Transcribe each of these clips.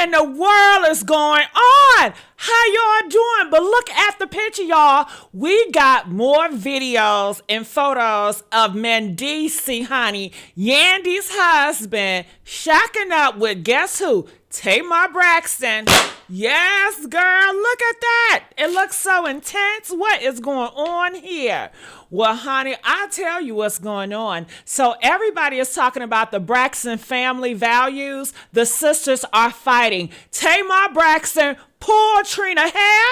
in the world is going on? How y'all doing? But look at the picture, y'all. We got more videos and photos of Mendecee, honey, Yandy's husband, shacking up with guess who? Tamar Braxton. Yes, girl, look at that. It looks so intense. What is going on here? Well, honey, I'll tell you what's going on. So everybody is talking about the Braxton family values. The sisters are fighting. Tamar Braxton pulled Trina hair,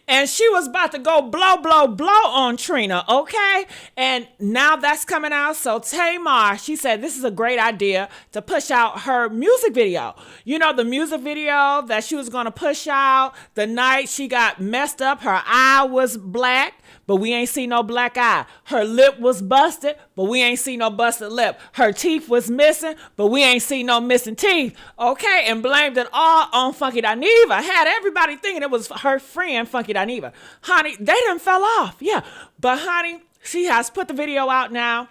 and she was about to go blow, blow, blow on Trina, okay? And now that's coming out. So Tamar, she said this is a great idea to push out her music video. You know, the music video that she was going to push out the night she got messed up. Her eye was black, but we ain't see no black eye. Her lip was busted, but we ain't see no busted lip. Her teeth was missing, but we ain't see no missing teeth. Okay, and blamed it all on Funky Dineva. Had everybody thinking it was her friend, Funky Dineva. Honey, they done fell off, yeah. But honey, she has put the video out now.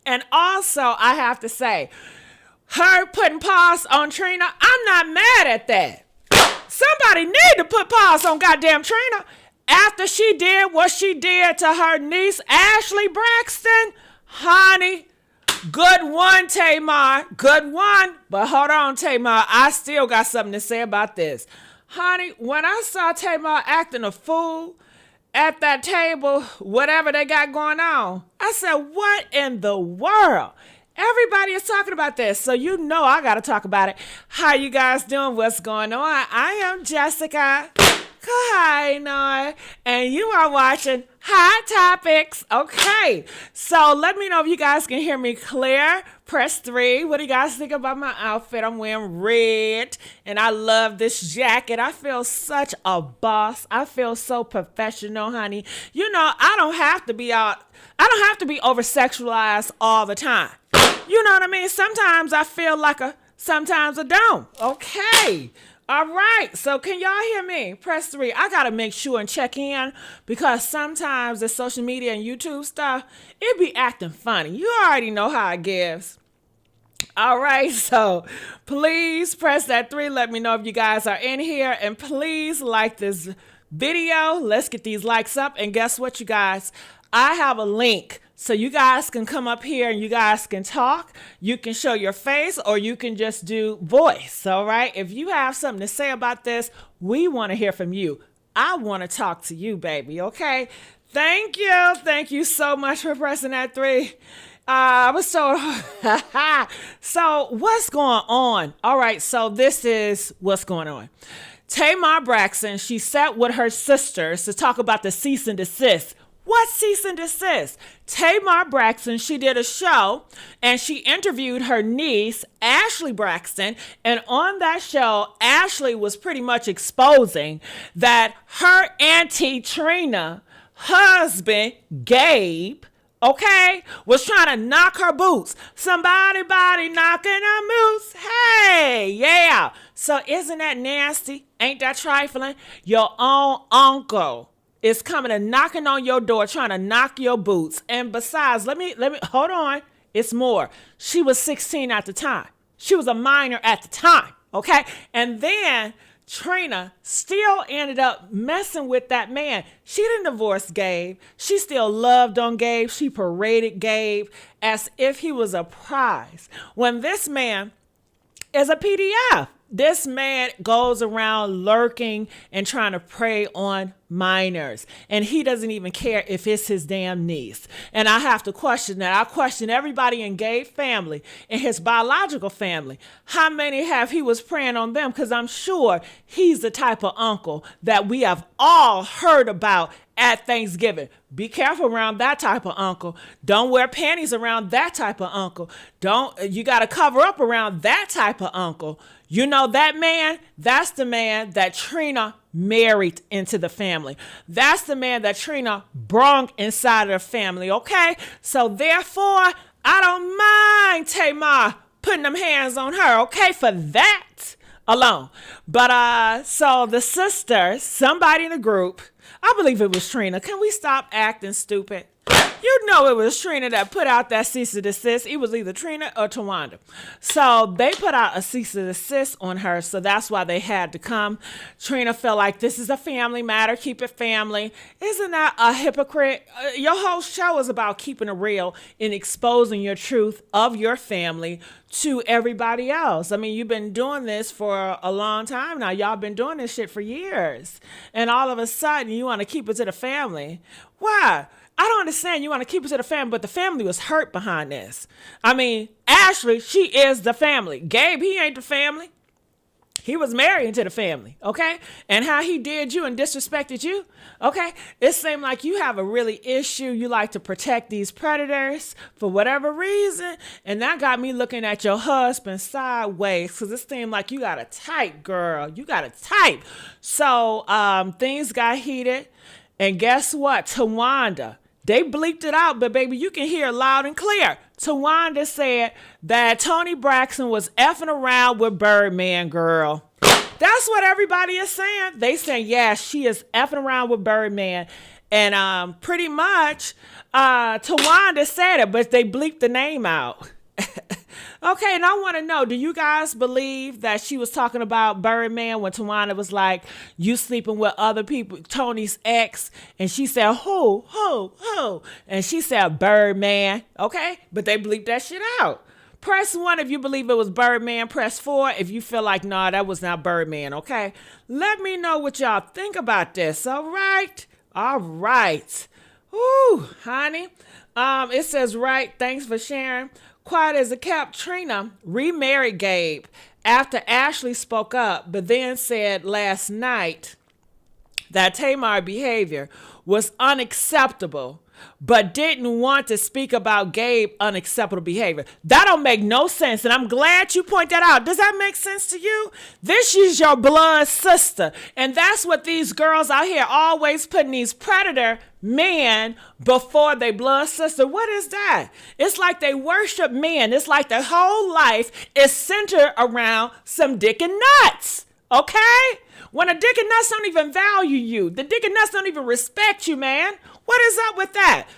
And also, I have to say, her putting pause on Trina, I'm not mad at that. Somebody need to put pause on goddamn Trina. After she did what she did to her niece, Ashley Braxton, honey, good one, Tamar, good one. But hold on, Tamar, I still got something to say about this. Honey, when I saw Tamar acting a fool at that table, whatever they got going on, I said, what in the world? Everybody is talking about this, so you know I got to talk about it. How you guys doing? What's going on? I am Jessica. Hi, Noah, and you are watching Hot Topics. Okay, so let me know if you guys can hear me clear. Press 3. What do you guys think about my outfit? I'm wearing red, and I love this jacket. I feel such a boss. I feel so professional, honey. You know, I don't have to be over-sexualized all the time. You know what I mean? Sometimes I feel like sometimes I don't. Okay. All right, so can y'all hear me? Press 3. I got to make sure and check in because sometimes the social media and YouTube stuff, it be acting funny. You already know how it gives. All right, so please press that 3. Let me know if you guys are in here, and please like this video. Let's get these likes up, and guess what, you guys? I have a link. So you guys can come up here and you guys can talk. You can show your face or you can just do voice. All right. If you have something to say about this, we want to hear from you. I want to talk to you, baby. Okay. Thank you. Thank you so much for pressing that 3. I was so, so what's going on? All right. So this is what's going on. Tamar Braxton, she sat with her sisters to talk about the cease and desist. What cease and desist? Tamar Braxton, she did a show and she interviewed her niece, Ashley Braxton. And on that show, Ashley was pretty much exposing that her auntie Trina, husband, Gabe, okay, was trying to knock her boots. Somebody knocking her boots. Hey, yeah. So isn't that nasty? Ain't that trifling? Your own uncle is coming and knocking on your door, trying to knock your boots. And besides, let me hold on. It's more. She was 16 at the time. She was a minor at the time. Okay. And then Trina still ended up messing with that man. She didn't divorce Gabe. She still loved on Gabe. She paraded Gabe as if he was a prize. When this man is a PDF. This man goes around lurking and trying to prey on minors. And he doesn't even care if it's his damn niece. And I have to question that. I question everybody in Gabe's family, in his biological family. How many have he was preying on them? Because I'm sure he's the type of uncle that we have all heard about at Thanksgiving. Be careful around that type of uncle. Don't wear panties around that type of uncle. You got to cover up around that type of uncle. You know that man, that's the man that Trina married into the family. That's the man that Trina brought inside of the family, okay? So therefore, I don't mind Tamar putting them hands on her, okay, for that alone. But so the sister, somebody in the group, I believe it was Trina. Can we stop acting stupid? You you know it was Trina that put out that cease and desist. It was either Trina or Towanda. So they put out a cease and desist on her, so that's why they had to come. Trina felt like this is a family matter, keep it family. Isn't that a hypocrite? Your whole show is about keeping it real and exposing your truth of your family to everybody else. I mean, you've been doing this for a long time now. Y'all been doing this shit for years. And all of a sudden, you want to keep it to the family. Why? I don't understand. You want to keep it to the family, but the family was hurt behind this. I mean, Ashley, she is the family. Gabe, he ain't the family. He was married to the family, okay? And how he did you and disrespected you, okay? It seemed like you have a really issue. You like to protect these predators for whatever reason. And that got me looking at your husband sideways because it seemed like you got a type, girl. You got a type. So things got heated. And guess what? Towanda, they bleeped it out, but baby, you can hear loud and clear. Towanda said that Toni Braxton was effing around with Birdman, girl. That's what everybody is saying. They saying, yeah, she is effing around with Birdman. And pretty much Towanda said it, but they bleeped the name out. Okay, and I want to know, do you guys believe that she was talking about Birdman when Towanda was like, you sleeping with other people, Tony's ex, and she said, who? And she said, Birdman, okay? But they bleeped that shit out. Press 1 if you believe it was Birdman. Press 4 if you feel like, nah, that was not Birdman, okay? Let me know what y'all think about this, all right? All right. Ooh, honey. It says, right, thanks for sharing. Quiet as a kept, Trina remarried Gabe after Ashley spoke up, but then said last night that Tamar behavior was unacceptable, but didn't want to speak about Gabe unacceptable behavior. That don't make no sense, and I'm glad you point that out. Does that make sense to you? This is your blood sister, and that's what these girls out here always putting these predator men before they blood sister. What is that? It's like they worship men. It's like their whole life is centered around some dick and nuts, okay? When a dick and nuts don't even value you, the dick and nuts don't even respect you, man. What is up with that?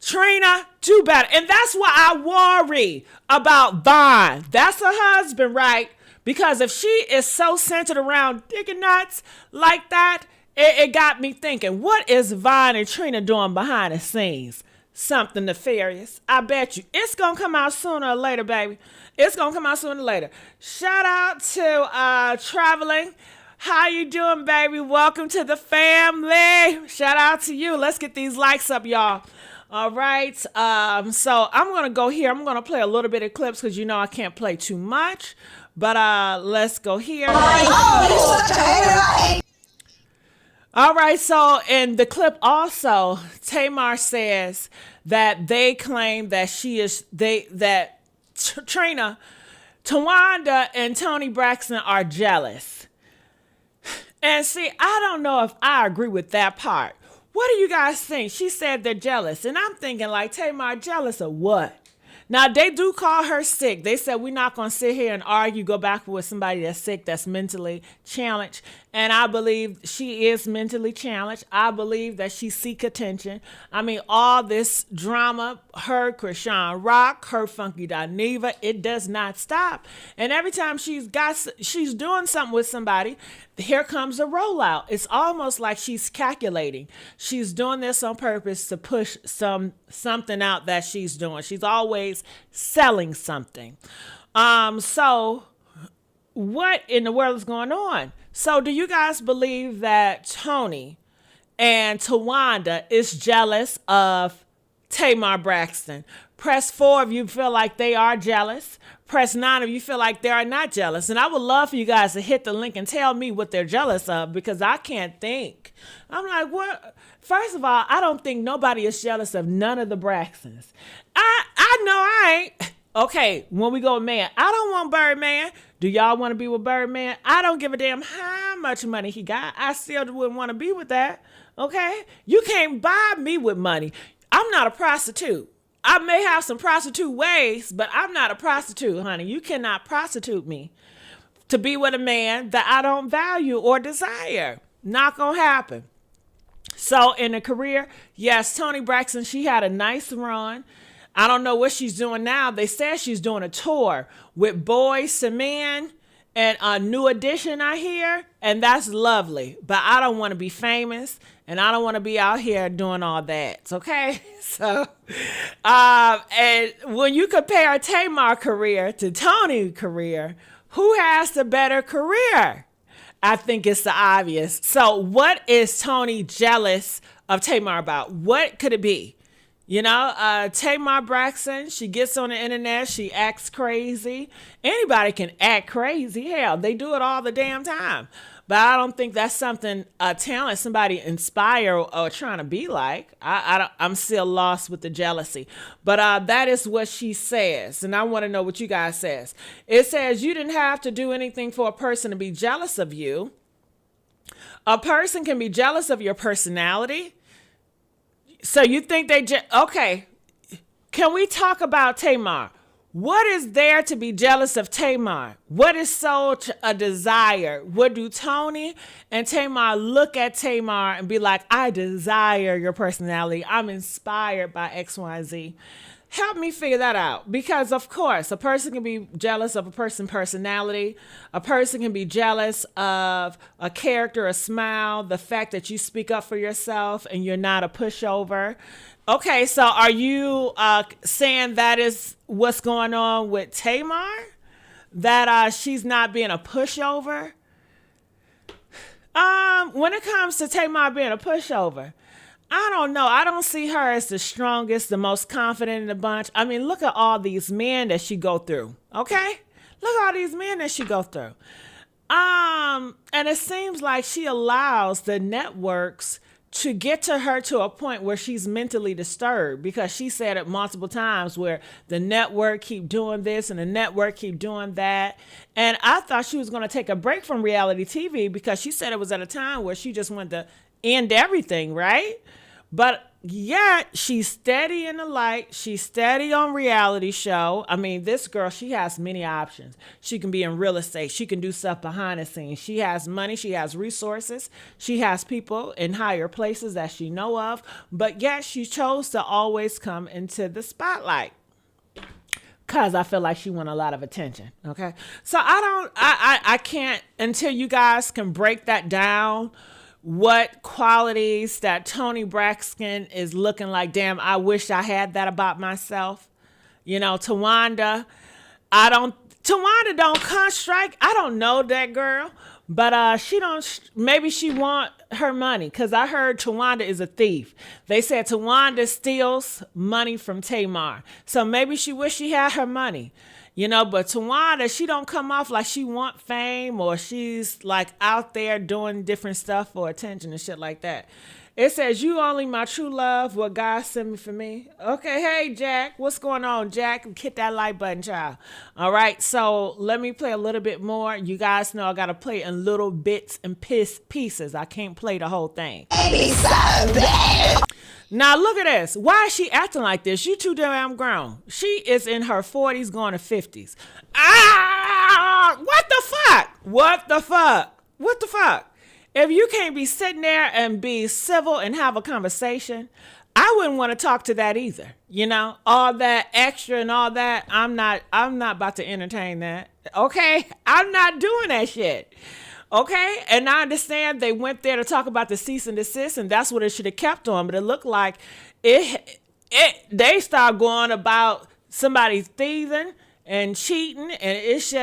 Trina, do better. And that's why I worry about Vaughn. That's her husband, right? Because if she is so centered around dick and nuts like that, it got me thinking, what is Vaughn and Trina doing behind the scenes? Something nefarious. I bet you. It's going to come out sooner or later, baby. It's going to come out sooner or later. Shout out to Traveling. How you doing, baby? Welcome to the family. Shout out to you. Let's get these likes up, y'all. All right. So I'm going to go here. I'm going to play a little bit of clips because you know I can't play too much. But let's go here. All right, so in the clip also, Tamar says that they claim that Trina, Towanda, and Toni Braxton are jealous. And see, I don't know if I agree with that part. What do you guys think? She said they're jealous. And I'm thinking like, Tamar, jealous of what? Now, they do call her sick. They said, we're not going to sit here and argue, go back with somebody that's sick, that's mentally challenged. And I believe she is mentally challenged. I believe that she seek attention. I mean, all this drama, her, Krishan Rock, her Funky Dineva, it does not stop. And every time she's doing something with somebody, here comes a rollout. It's almost like she's calculating. She's doing this on purpose to push something out that she's doing. She's always selling something. So what in the world is going on? So do you guys believe that Toni and Towanda is jealous of Tamar Braxton? Press 4 if you feel like they are jealous. Press 9 if you feel like they are not jealous. And I would love for you guys to hit the link and tell me what they're jealous of, because I can't think. I'm like, what? First of all, I don't think nobody is jealous of none of the Braxtons. I know I ain't. Okay, when we go man, I don't want Birdman. Do y'all want to be with Birdman? I don't give a damn how much money he got. I still wouldn't want to be with that. Okay? You can't buy me with money. I'm not a prostitute. I may have some prostitute ways, but I'm not a prostitute, honey. You cannot prostitute me to be with a man that I don't value or desire. Not gonna happen. So in the career, yes, Toni Braxton, she had a nice run. I don't know what she's doing now. They said she's doing a tour with Boys to Men and a New Edition, I hear, and that's lovely. But I don't want to be famous, and I don't want to be out here doing all that. Okay, so and when you compare Tamar career to Toni career, who has the better career? I think it's the obvious. So what is Toni jealous of Tamar about? What could it be? You know, Tamar Braxton, she gets on the internet, she acts crazy. Anybody can act crazy. Hell, they do it all the damn time. But I don't think that's something, a talent somebody inspire or trying to be like. I'm still lost with the jealousy. But that is what she says. And I want to know what you guys says. It says you didn't have to do anything for a person to be jealous of you. A person can be jealous of your personality. So you think okay, can we talk about Tamar? What is there to be jealous of Tamar? What is such a desire? What do Toni and Tamar look at Tamar and be like, I desire your personality. I'm inspired by X, Y, Z. Help me figure that out. Because, of course, a person can be jealous of a person's personality. A person can be jealous of a character, a smile, the fact that you speak up for yourself and you're not a pushover. Okay, so are you saying that is what's going on with Tamar? That she's not being a pushover? When it comes to Tamar being a pushover, I don't know. I don't see her as the strongest, the most confident in the bunch. I mean, look at all these men that she go through. Okay? Look at all these men that she go through. And it seems like she allows the networks to get to her to a point where she's mentally disturbed, because she said it multiple times where the network keep doing this and the network keep doing that. And I thought she was going to take a break from reality TV, because she said it was at a time where she just wanted to end everything, right? But yet she's steady in the light. She's steady on reality show. I mean, this girl, she has many options. She can be in real estate. She can do stuff behind the scenes. She has money. She has resources. She has people in higher places that she know of. But yet she chose to always come into the spotlight, because I feel like she won a lot of attention. Okay. So I can't, until you guys can break that down, what qualities that Toni Braxton is looking like, damn, I wish I had that about myself. You know, Towanda don't strike. I don't know that girl, but maybe she want her money, because I heard Towanda is a thief. They said Towanda steals money from Tamar. So maybe she wish she had her money. You know, but Towanda, she don't come off like she want fame, or she's like out there doing different stuff for attention and shit like that. It says, you only my true love, what God sent me for me. Okay, hey, Jack. What's going on, Jack? Hit that like button, child. All right, so let me play a little bit more. You guys know I got to play in little bits and pieces. I can't play the whole thing. Now, look at this. Why is she acting like this? You too damn grown. She is in her 40s going to 50s. What the fuck? What the fuck? What the fuck? If you can't be sitting there and be civil and have a conversation, I wouldn't want to talk to that either. You know, all that extra and all that. I'm not about to entertain that. Okay? I'm not doing that shit. Okay, and I understand they went there to talk about the cease and desist, and that's what it should have kept on. But it looked like they start going about somebody thieving and cheating, and it's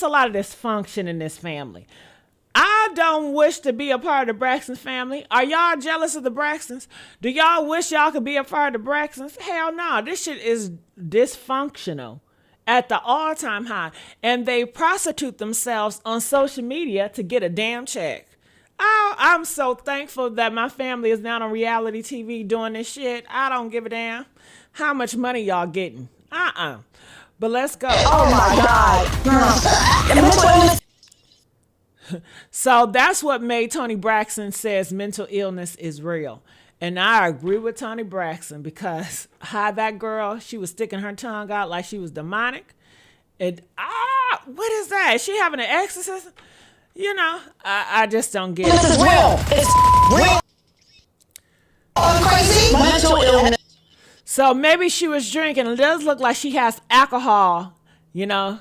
a lot of dysfunction in this family. I don't wish to be a part of the Braxton family. Are y'all jealous of the Braxtons? Do y'all wish y'all could be a part of the Braxtons? Hell no, this shit is dysfunctional at the all-time high, and they prostitute themselves on social media to get a damn check. Oh, I'm so thankful that my family is not on reality TV doing this shit. I don't give a damn how much money y'all getting. But let's go. Oh my God. So that's what made Toni Braxton says mental illness is real. And I agree with Toni Braxton, because how that girl, she was sticking her tongue out like she was demonic. What is that? Is she having an exorcism? You know, I just don't get it. This is real. It's real. mental illness. So maybe she was drinking. It does look like she has alcohol, you know.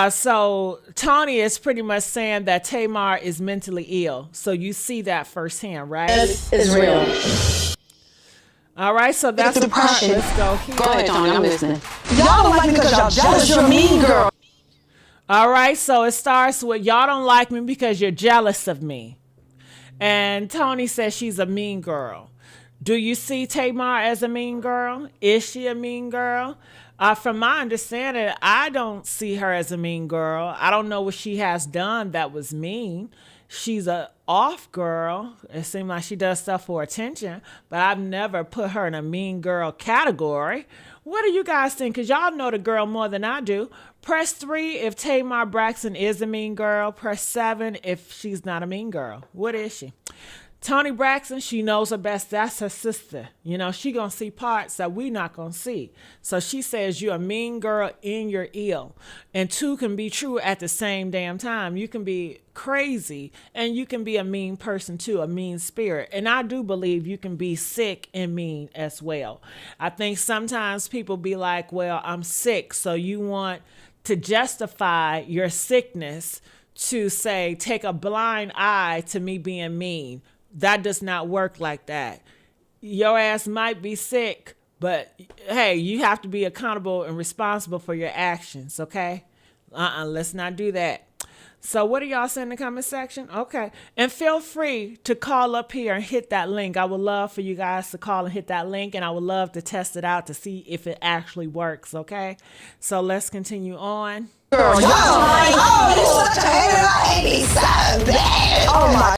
So Toni is pretty much saying that Tamar is mentally ill. So you see that firsthand, right? This is real. All right, so that's the part. Depression. Let's go here. Go ahead, Toni, I'm listening. Y'all don't like me because y'all jealous. You're a mean girl. All right, so it starts with y'all don't like me because you're jealous of me. And Toni says she's a mean girl. Do you see Tamar as a mean girl? Is she a mean girl? From my understanding, I don't see her as a mean girl. I don't know what she has done that was mean. She's a off girl. It seems like she does stuff for attention, but I've never put her in a mean girl category. What do you guys think? Because y'all know the girl more than I do. Press 3 if Tamar Braxton is a mean girl. Press 7 if she's not a mean girl. What is she? Toni Braxton, she knows her best. That's her sister. You know, she gonna see parts that we not gonna see. So she says you're a mean girl in your ill. And 2 can be true at the same damn time. You can be crazy and you can be a mean person too, a mean spirit. And I do believe you can be sick and mean as well. I think sometimes people be like, well, I'm sick. So you want to justify your sickness to say, take a blind eye to me being mean. That does not work like that. Your ass might be sick, but hey, you have to be accountable and responsible for your actions, okay? Let's not do that. So what are y'all saying in the comment section? Okay. And feel free to call up here and hit that link. I would love for you guys to call and hit that link, and I would love to test it out to see if it actually works, okay? So let's continue on. Girl, y'all like, oh, you such a hater. I hate me so bad. Oh, my.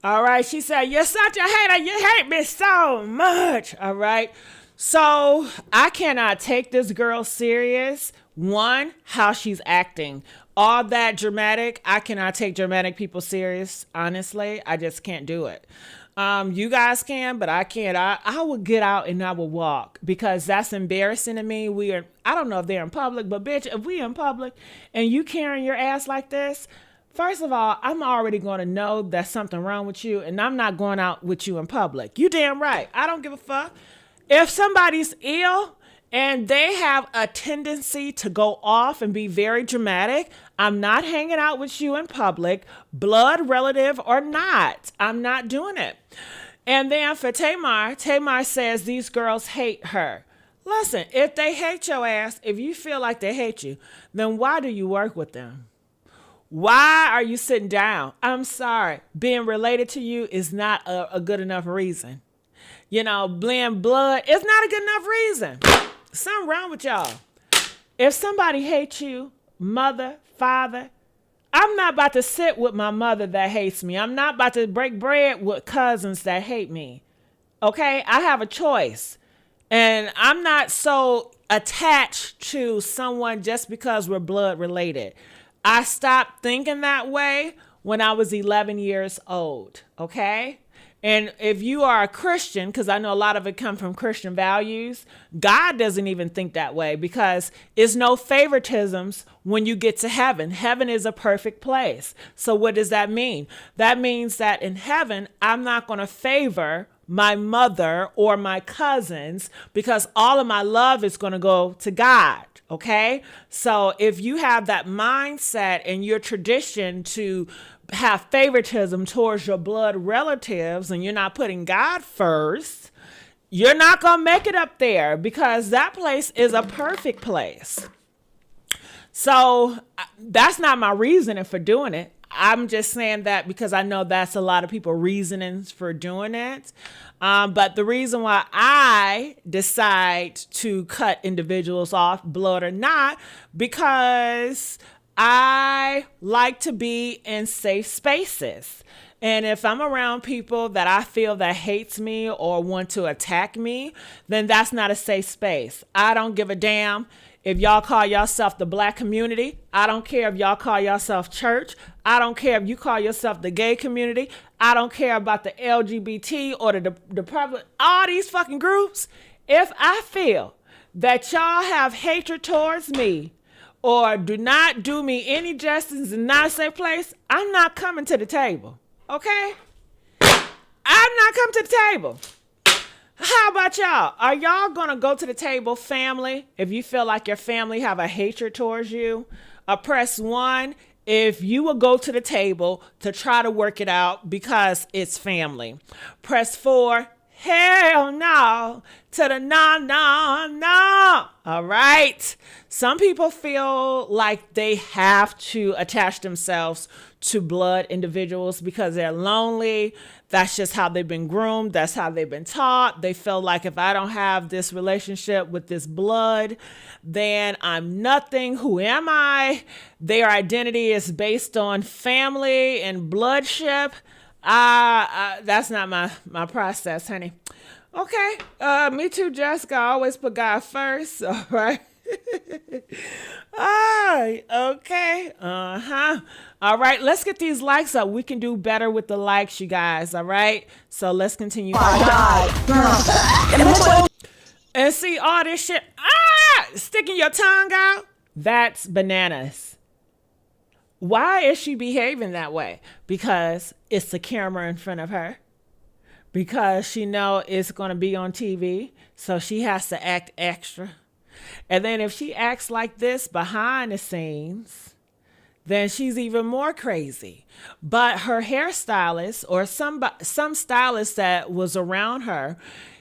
All right, she said, you're such a hater. You hate me so much. All right. So I cannot take this girl serious. One, how she's acting. All that dramatic. I cannot take dramatic people serious. Honestly, I just can't do it. You guys can, but I can't. I will get out and I will walk because that's embarrassing to me. I don't know if they're in public, but bitch, if we in public and you carrying your ass like this, first of all, I'm already going to know there's something wrong with you, and I'm not going out with you in public. You damn right. I don't give a fuck. If somebody's ill and they have a tendency to go off and be very dramatic, I'm not hanging out with you in public, blood relative or not. I'm not doing it. And then for Tamar says these girls hate her. Listen, if they hate your ass, if you feel like they hate you, then why do you work with them? Why are you sitting down? I'm sorry. Being related to you is not a good enough reason. You know, blend blood is not a good enough reason. Something wrong with y'all. If somebody hates you, mother, father, I'm not about to sit with my mother that hates me. I'm not about to break bread with cousins that hate me. Okay? I have a choice. And I'm not so attached to someone just because we're blood related. I stopped thinking that way when I was 11 years old, okay? And if you are a Christian, because I know a lot of it come from Christian values, God doesn't even think that way because it's no favoritisms when you get to heaven. Heaven is a perfect place. So what does that mean? That means that in heaven, I'm not going to favor my mother or my cousins because all of my love is going to go to God. Okay. So if you have that mindset and your tradition to have favoritism towards your blood relatives and you're not putting God first, you're not going to make it up there because that place is a perfect place. So that's not my reasoning for doing it. I'm just saying that because I know that's a lot of people reasonings for doing it. But the reason why I decide to cut individuals off, blood or not, because I like to be in safe spaces. And if I'm around people that I feel that hates me or want to attack me, then that's not a safe space. I don't give a damn if y'all call yourself the black community. I don't care if y'all call yourself church. I don't care if you call yourself the gay community. I don't care about the LGBT or the public, all these fucking groups. If I feel that y'all have hatred towards me or do not do me any justice in not a safe place, I'm not coming to the table. Okay? I'm not coming to the table. How about y'all? Are y'all gonna go to the table, family, if you feel like your family have a hatred towards you? Press 1 if you will go to the table to try to work it out because it's family. Press 4, hell no, to the no, no, no. All right. Some people feel like they have to attach themselves to blood individuals because they're lonely. That's just how they've been groomed. That's how they've been taught. They feel like if I don't have this relationship with this blood, then I'm nothing. Who am I? Their identity is based on family and bloodship. That's not my process, honey. Okay. Me too, Jessica. I always put God first. All right. Okay. All right, let's get these likes up. We can do better with the likes, you guys. All right, so let's continue. And see all this shit. Sticking your tongue out. That's bananas. Why is she behaving that way? Because it's the camera in front of her. Because she know it's going to be on TV, so she has to act extra. And then if she acts like this behind the scenes, then she's even more crazy. But her hairstylist or some stylist that was around her,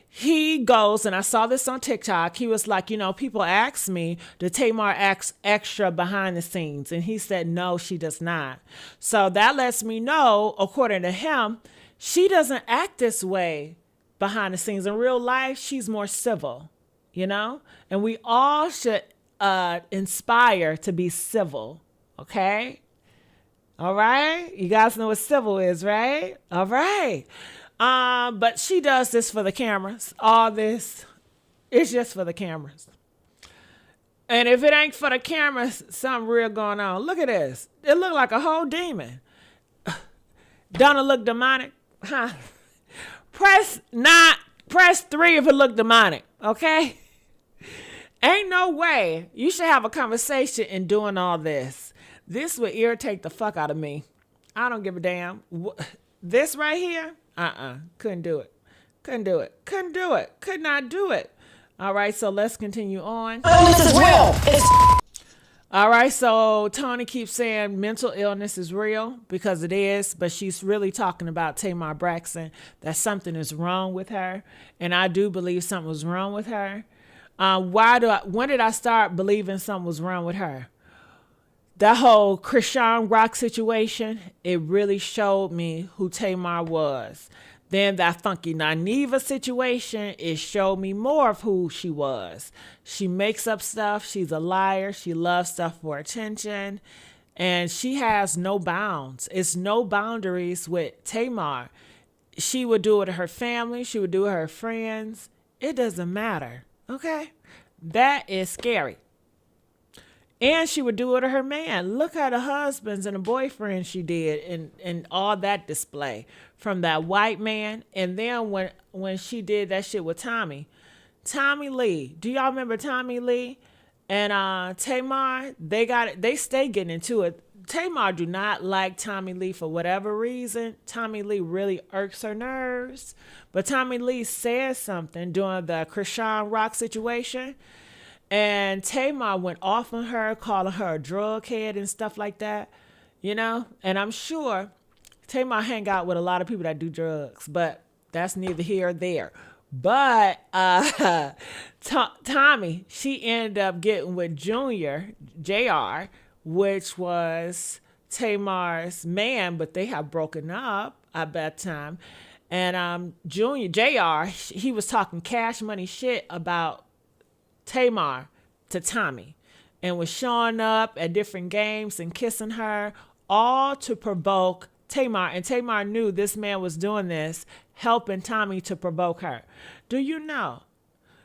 he goes, and I saw this on TikTok, he was like, people ask me, do Tamar acts extra behind the scenes? And he said, no, she does not. So that lets me know, according to him, she doesn't act this way behind the scenes. In real life, she's more civil, and we all should inspire to be civil. Okay. All right. You guys know what civil is, right? All right. But she does this for the cameras. All this is just for the cameras. And if it ain't for the cameras, something real going on. Look at this. It look like a whole demon. Don't it look demonic? Huh? Press 3 if it look demonic. Okay. Ain't no way you should have a conversation in doing all this. This would irritate the fuck out of me. I don't give a damn. This right here? Couldn't do it. Could not do it. All right, so let's continue on. This is real. All right, so Toni keeps saying mental illness is real because it is, but she's really talking about Tamar Braxton, that something is wrong with her. And I do believe something was wrong with her. When did I start believing something was wrong with her? That whole Christian Rock situation, it really showed me who Tamar was. Then that funky Nineva situation, it showed me more of who she was. She makes up stuff. She's a liar. She loves stuff for attention. And she has no bounds. It's no boundaries with Tamar. She would do it to her family. She would do it to her friends. It doesn't matter. Okay? That is scary. And she would do it to her man. Look at the husbands and the boyfriends she did and all that display from that white man. And then when she did that shit with Tommy Lee. Do y'all remember Tommy Lee? And Tamar, they stay getting into it. Tamar do not like Tommy Lee for whatever reason. Tommy Lee really irks her nerves. But Tommy Lee said something during the Christian Rock situation. And Tamar went off on her, calling her a drug head and stuff like that, And I'm sure Tamar hang out with a lot of people that do drugs, but that's neither here or there. But Tommy, she ended up getting with Junior, JR, which was Tamar's man, but they have broken up at that time. And Junior, JR, he was talking cash money shit about Tamar to Tommy and was showing up at different games and kissing her, all to provoke Tamar. And Tamar knew this man was doing this, helping Tommy to provoke her. Do you know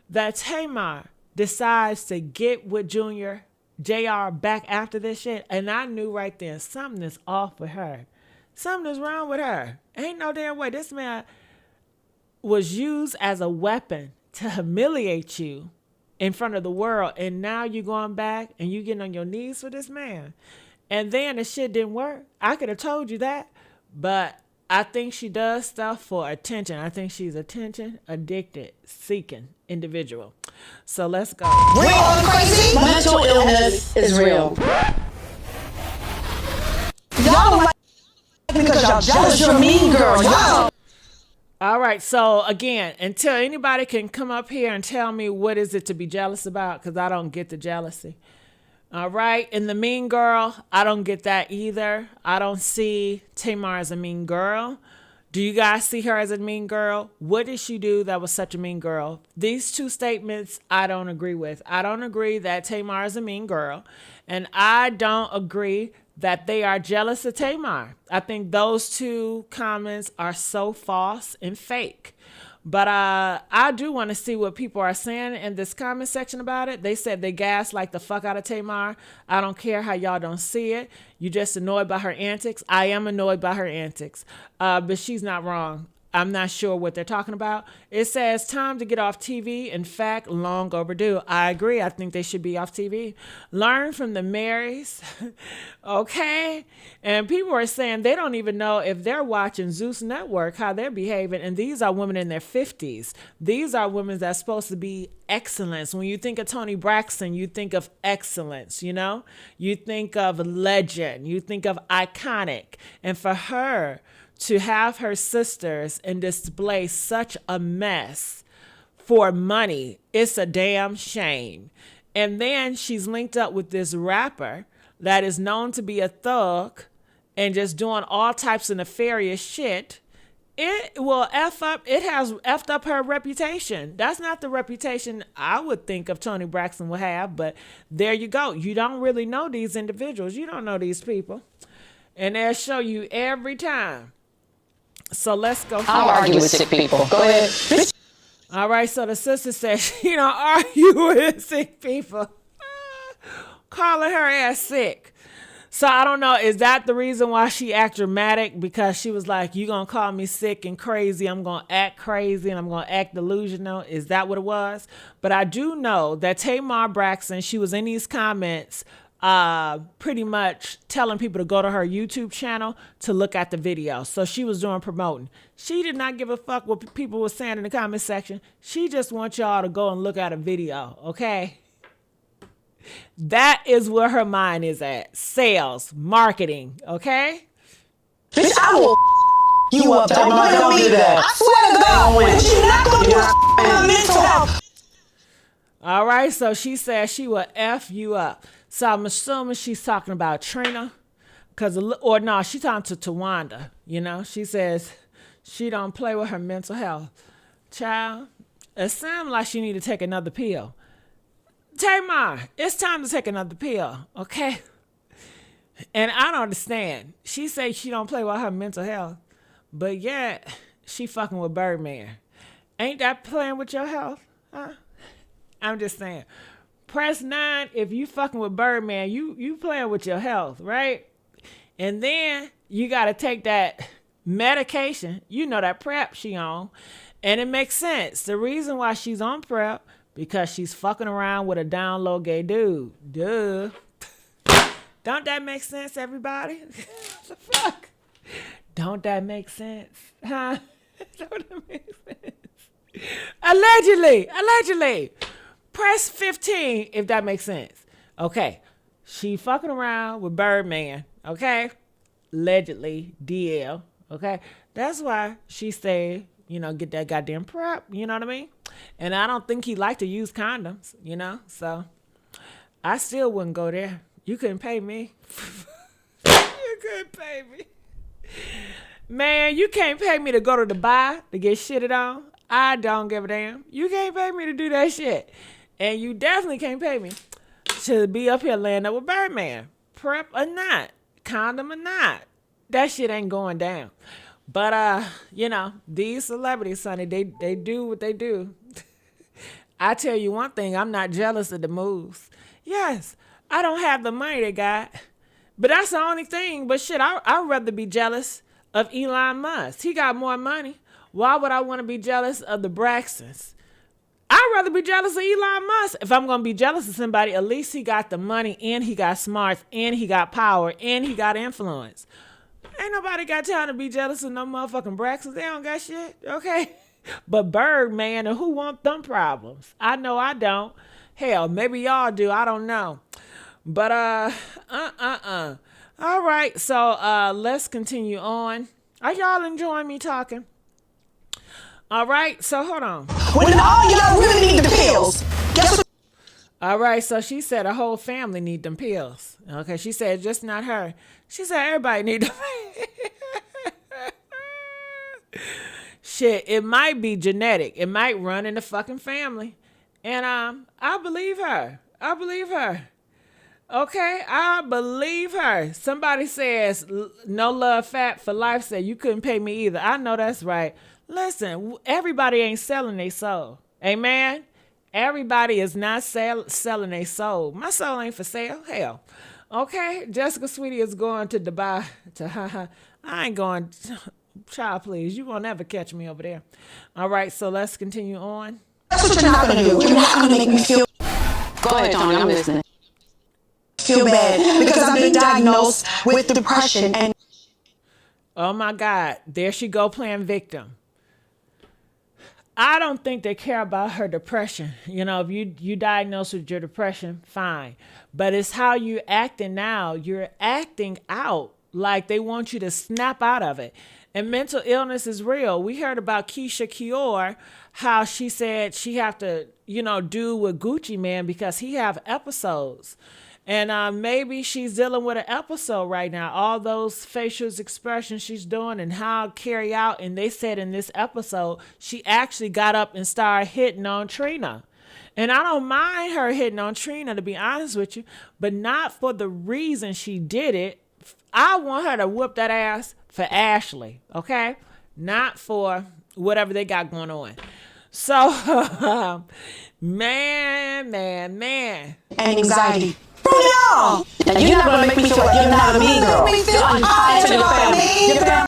that Tamar decides to get with Junior, JR back after this shit? And I knew right then something is off with her. Something is wrong with her. Ain't no damn way. This man was used as a weapon to humiliate you in front of the world, and now you going back and you getting on your knees for this man. And then the shit didn't work. I could have told you that, but I think she does stuff for attention. I think she's attention addicted, seeking individual. So let's go. Real or crazy? Mental illness is real. Y'all don't like me because y'all jealous. You're a mean girl. Y'all. All right. So again, until anybody can come up here and tell me what is it to be jealous about, because I don't get the jealousy. All right. And the mean girl, I don't get that either. I don't see Tamar as a mean girl. Do you guys see her as a mean girl? What did she do that was such a mean girl? These two statements I don't agree with. I don't agree that Tamar is a mean girl. And I don't agree that they are jealous of Tamar. I think those two comments are so false and fake. But I do want to see what people are saying in this comment section about it. They said they gaslight the fuck out of Tamar. I don't care how y'all don't see it. You just annoyed by her antics. I am annoyed by her antics. But she's not wrong. I'm not sure what they're talking about. It says time to get off TV. In fact, long overdue. I agree. I think they should be off TV. Learn from the Marys. Okay. And people are saying they don't even know if they're watching Zeus Network, how they're behaving. And these are women in their 50s. These are women that's supposed to be excellence. When you think of Toni Braxton, you think of excellence, you know? You think of legend. You think of iconic. And for her to have her sisters and display such a mess for money, it's a damn shame. And then she's linked up with this rapper that is known to be a thug and just doing all types of nefarious shit. It will it has effed up her reputation. That's not the reputation I would think of Toni Braxton would have, but there you go. You don't really know these individuals. You don't know these people. And they'll show you every time. So let's go. I'll argue with sick people. Go ahead. All right. So the sister says she don't argue with sick people. Calling her ass sick. So I don't know. Is that the reason why she act dramatic? Because she was like, you going to call me sick and crazy. I'm going to act crazy and I'm going to act delusional. Is that what it was? But I do know that Tamar Braxton, she was in these comments pretty much telling people to go to her YouTube channel to look at the video. So she was doing promoting. She did not give a fuck what people were saying in the comment section. She just wants y'all to go and look at a video, okay? That is where her mind is at. Sales, marketing, okay? Bitch, I will you up. Don't do that. I swear to God, bitch, you're not going to do my mental health. All right, so she said she will F you up. So I'm assuming she's talking about Trina. Or no, she's talking to Towanda. You know, she says she don't play with her mental health. Child, it sounds like she need to take another pill. Tamar, it's time to take another pill, okay? And I don't understand. She says she don't play with her mental health, but yet she fucking with Birdman. Ain't that playing with your health? Huh? I'm just saying. Press 9 if you fucking with Birdman. You playing with your health, right? And then you got to take that medication. You know that prep she on. And it makes sense. The reason why she's on prep, because she's fucking around with a down low gay dude. Duh. Don't that make sense, everybody? What the fuck? Don't that make sense? Huh? Don't that make sense? Allegedly. Press 15 if that makes sense. Okay. She fucking around with Birdman. Okay. Allegedly. DL. Okay. That's why she said, get that goddamn prep. You know what I mean? And I don't think he liked to use condoms, So I still wouldn't go there. You couldn't pay me. You couldn't pay me. Man, you can't pay me to go to Dubai to get shitted on. I don't give a damn. You can't pay me to do that shit. And you definitely can't pay me to be up here laying up with Birdman. Prep or not. Condom or not. That shit ain't going down. But, these celebrities, Sonny, they do what they do. I tell you one thing, I'm not jealous of the moves. Yes, I don't have the money they got. But that's the only thing. But shit, I'd rather be jealous of Elon Musk. He got more money. Why would I want to be jealous of the Braxtons? I'd rather be jealous of Elon Musk. If I'm going to be jealous of somebody, at least he got the money and he got smarts and he got power and he got influence. Ain't nobody got time to be jealous of no motherfucking Braxton. They don't got shit, okay? But Birdman and who want them problems? I know I don't. Hell, maybe y'all do. I don't know. But All right, so let's continue on. Are y'all enjoying me talking? All right, so hold on. When all y'all really need the pills. Guess what? All right, so she said a whole family need them pills. Okay, she said just not her. She said everybody need them. Shit, it might be genetic. It might run in the fucking family. And I believe her. I believe her. Okay, I believe her. Somebody says no love fat for life said you couldn't pay me either. I know that's right. Listen, everybody ain't selling their soul. Amen. Everybody is not selling their soul. My soul ain't for sale. Hell. Okay, Jessica Sweetie is going to Dubai. I ain't going. Child, please. You won't ever catch me over there. All right, so let's continue on. That's what you're not gonna do. You're not gonna make me feel. Go ahead, Tony. I'm listening. Feel bad because I've been diagnosed with depression and. Oh my God, there she go playing victim. I don't think they care about her depression. You know, if you diagnosed with your depression, fine. But it's how you acting now. You're acting out like they want you to snap out of it. And mental illness is real. We heard about Keisha Kior, how she said she have to, do with Gucci Man because he have episodes. And maybe she's dealing with an episode right now. All those facial expressions she's doing and how carry out. And they said in this episode, she actually got up and started hitting on Trina. And I don't mind her hitting on Trina, to be honest with you, but not for the reason she did it. I want her to whoop that ass for Ashley, okay? Not for whatever they got going on. So, man. And anxiety. No! Now, you're not going to make me feel like you're not a mean girl. Unkind to your family.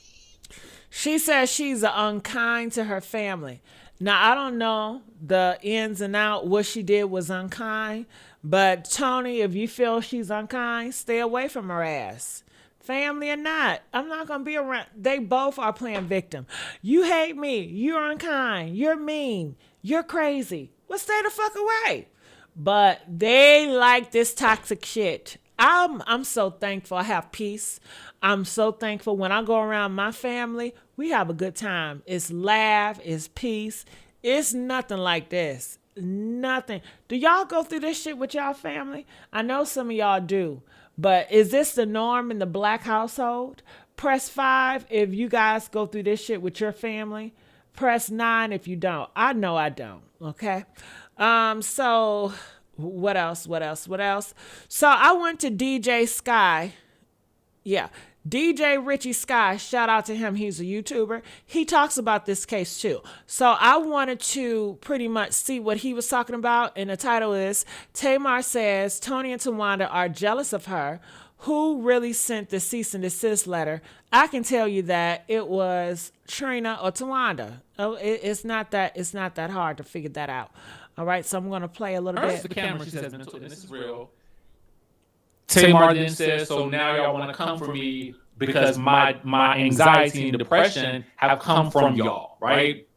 She says she's unkind to her family. Now, I don't know the ins and out. What she did was unkind. But, Tony, if you feel she's unkind, stay away from her ass. Family or not, I'm not going to be around. They both are playing victim. You hate me. You're unkind. You're mean. You're crazy. Well, stay the fuck away. But they like this toxic shit. I'm so thankful I have peace. I'm so thankful when I go around my family, we have a good time. It's laugh, it's peace. It's nothing like this. Nothing. Do y'all go through this shit with y'all family? I know some of y'all do. But is this the norm in the Black household? Press 5 if you guys go through this shit with your family. Press 9 if you don't. I know I don't. Okay. So what else? So I went to DJ Sky. Yeah. DJ Richie Sky, shout out to him. He's a YouTuber. He talks about this case too. So I wanted to pretty much see what he was talking about. And the title is Tamar says Toni and Towanda are jealous of her. Who really sent the cease and desist letter? I can tell you that it was Trina or Towanda. Oh, it's not that hard to figure that out. All right, so I'm going to play a little bit. The camera, she says mental illness is real. Tamar then says, so now y'all want to come for me because my anxiety and depression have come from y'all, right?